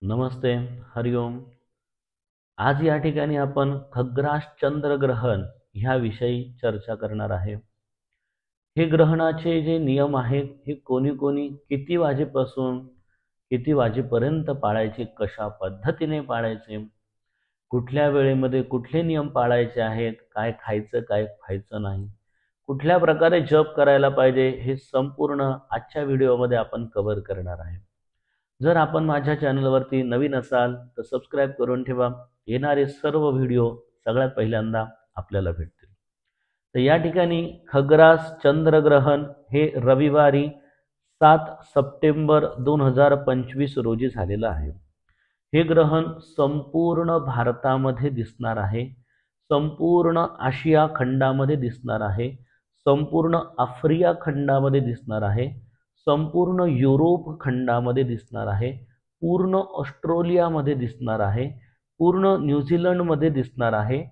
नमस्ते, हरिओम। आज या ठिकाणी आपण खग्रास चंद्रग्रहण ह्याविषयी चर्चा करणार आहे। हे ग्रहणाचे जे नियम आहेत हे कोणी कोणी किती वाजेपासून किती वाजेपर्यंत पाळायचे, कशा पद्धतीने पाळायचे, कुठल्या वेळेमध्ये कुठले नियम पाळायचे आहेत, काय खायचं काय खायचं नाही, कुठल्या प्रकारे जप करायला पाहिजे, हे संपूर्ण आजच्या व्हिडिओमध्ये आपण कव्हर करणार आहे। जर आपण माझ्या चॅनलवरती नवीन असाल तर सबस्क्राइब करून ठेवा, येणारे सर्व व्हिडिओ सगळ्यात पहिल्यांदा आपल्याला भेटतील। तर या ठिकाणी खग्रास चंद्रग्रहण हे रविवारी 7 सप्टेंबर 2025 रोजी झालेलं आहे। हे ग्रहण संपूर्ण भारतामध्ये दिसणार आहे, संपूर्ण आशिया खंडामध्ये दिसणार आहे, संपूर्ण आफ्रिका खंडामध्ये दिसणार आहे, संपूर्ण युरोप खंडामध्ये दिसणार आहे, पूर्ण ऑस्ट्रेलियामध्ये दिसणार आहे, पूर्ण न्यूझीलंडमध्ये दिसणार आहे,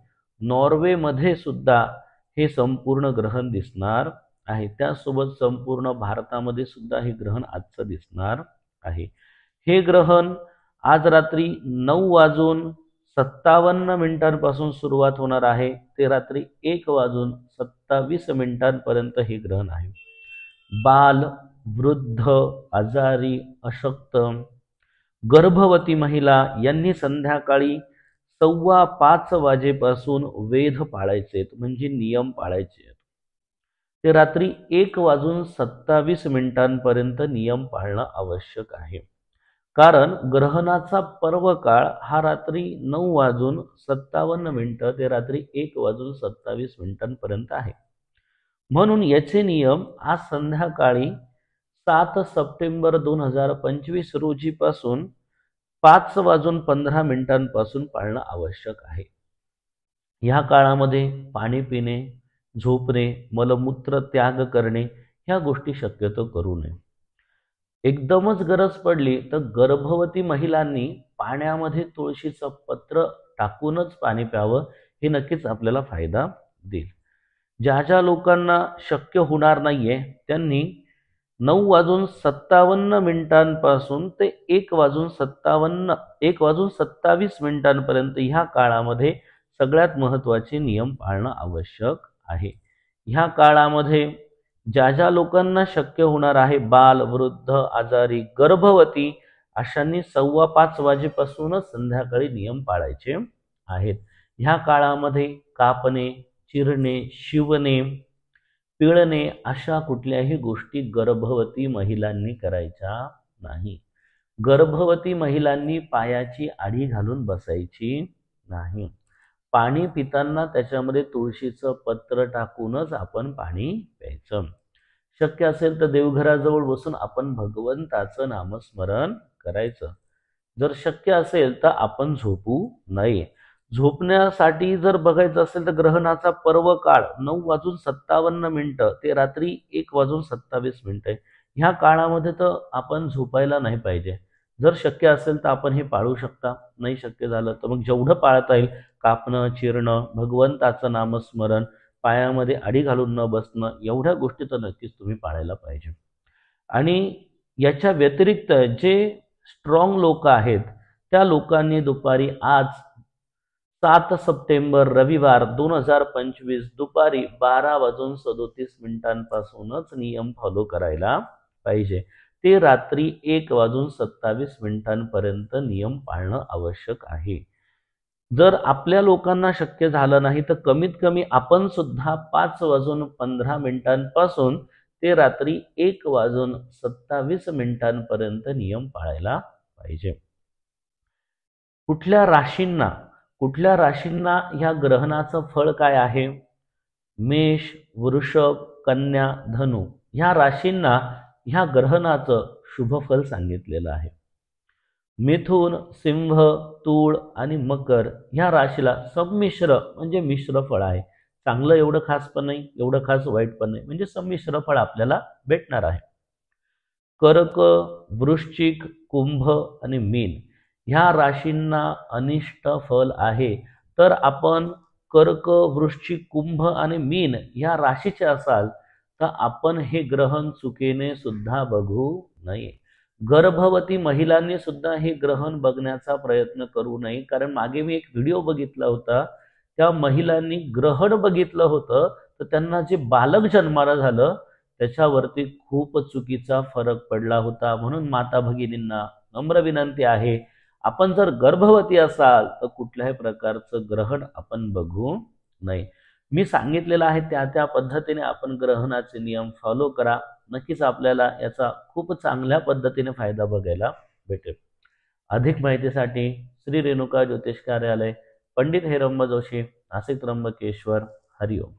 नॉर्वेमध्ये सुद्धा हे संपूर्ण ग्रहण दिसणार आहे। त्यासोबत संपूर्ण भारतामध्ये सुद्धा हे ग्रहण आजचं दिसणार आहे। हे ग्रहण आज रात्री 9:57 सुरुवात होणार आहे, ते रात्री 1:27 हे ग्रहण आहे। बाल, वृद्ध, आजारी, अशक्त, गर्भवती महिला यांनी संध्याकाळी 4:15 वाजेपासून वेध पाळायचे, म्हणजे नियम पाळायचे। ते रात्री 1:27 नियम पाळणं आवश्यक आहे, कारण ग्रहणाचा पर्व काळ हा रात्री 9:57 ते रात्री 1:27 आहे। म्हणून याचे नियम आज संध्याकाळी 7 सप्टेंबर 2025 रोजीपासून 5:15 पाळणं आवश्यक आहे। ह्या काळामध्ये पाणी पिणे, झोपणे, मलमूत्र त्याग करणे ह्या गोष्टी शक्यतो करू नये। एकदमच गरज पडली तर गर्भवती महिलांनी पाण्यामध्ये तुळशीचं पत्र टाकूनच पाणी प्यावं, हे नक्कीच आपल्याला फायदा देईल। ज्या ज्या लोकांना शक्य होणार नाहीये त्यांनी 9:57 ते 1:27 ह्या काळामध्ये सगळ्यात महत्त्वाचे नियम पाळणं आवश्यक आहे। ह्या काळामध्ये ज्या ज्या लोकांना शक्य होणार आहे, बाल, वृद्ध, आजारी, गर्भवती अशांनी 4:15 वाजेपासूनच संध्याकाळी नियम पाळायचे आहेत। ह्या काळामध्ये कापणे, चिरणे, शिवणे, पिळणे अशा कुठल्याही गोष्टी गर्भवती महिलांनी करायच्या नाही। गर्भवती महिलांनी पायाची आडी घालून बसायची नाही। पाणी पिताना त्याच्यामध्ये तुळशीचं पत्र टाकूनच आपण पाणी प्यायचं। शक्य असेल तर देवघराजवळ बसून आपण भगवंताचं नामस्मरण करायचं। जर शक्य असेल तर आपण झोपू नये। झोपण्यासाठी जर बघायचं असेल तर ग्रहणाचा पर्व काळ 9:57 ते रात्री 1:27 ह्या काळामध्ये तर आपण झोपायला नाही पाहिजे। जर शक्य असेल तर आपण हे पाळू शकता, नाही शक्य झालं तर मग जेवढं पाळता येईल, कापणं, चिरणं, भगवंताचं नामस्मरण, पायामध्ये आडी घालून न बसणं, एवढ्या गोष्टी तर नक्कीच तुम्ही पाळायला पाहिजे। आणि याच्या व्यतिरिक्त जे स्ट्रॉंग लोक आहेत त्या लोकांनी दुपारी आज 7 सप्टेंबर रविवार 2025 दुपारी 12:37 नियम फॉलो करायला पाहिजे। ते रात्री 1:27 नियम पाळणं आवश्यक आहे। जर आपल्या लोकांना शक्य झालं नाही तर कमीत कमी आपण सुद्धा 5:15 ते रात्री 1:27 नियम पाळायला पाहिजे। कुठल्या राशींना ह्या ग्रहणाचं फळ काय आहे? मेष, वृषभ, कन्या, धनु ह्या राशींना ह्या ग्रहणाचं शुभफल सांगितलेलं आहे। मिथुन, सिंह, तूळ आणि मकर ह्या राशीला संमिश्र म्हणजे मिश्र फळ आहे। चांगलं एवढं खास पण नाही, एवढं खास वाईट पण नाही, म्हणजे संमिश्र फळ आपल्याला भेटणार आहे। कर्क, वृश्चिक, कुंभ आणि मीन ह्या राशींना अनिष्ट फल आहे। तर आपण कर्क, वृश्चिक, कुंभ आणि मीन ह्या राशीचे असाल तर आपण हे ग्रहण चुकीने सुद्धा बघू नये। गर्भवती महिलांनी सुद्धा हे ग्रहण बघण्याचा प्रयत्न करू नये, कारण मागे मी एक व्हिडिओ बघितला होता, त्या महिलांनी ग्रहण बघितलं होतं तर त्यांना जे बालक जन्माला झालं त्याच्यावरती खूप चुकीचा फरक पडला होता. म्हणून माता भगिनींना नम्र विनंती आहे, आपण जर गर्भवती असाल तर कुठल्याही प्रकारचं ग्रहण आपण बघू नये. मी सांगितलेलं आहे त्या पद्धतीने आपण ग्रहणाचे नियम फॉलो करा. नक्कीच आपल्याला याचा खूप चांगल्या पद्धतीने फायदा बघायला भेटेल. अधिक माहितीसाठी श्री रेणुका ज्योतिष कार्यालय, पंडित हेरंब जोशी, नाशिक त्र्यंबकेश्वर. हरिओम.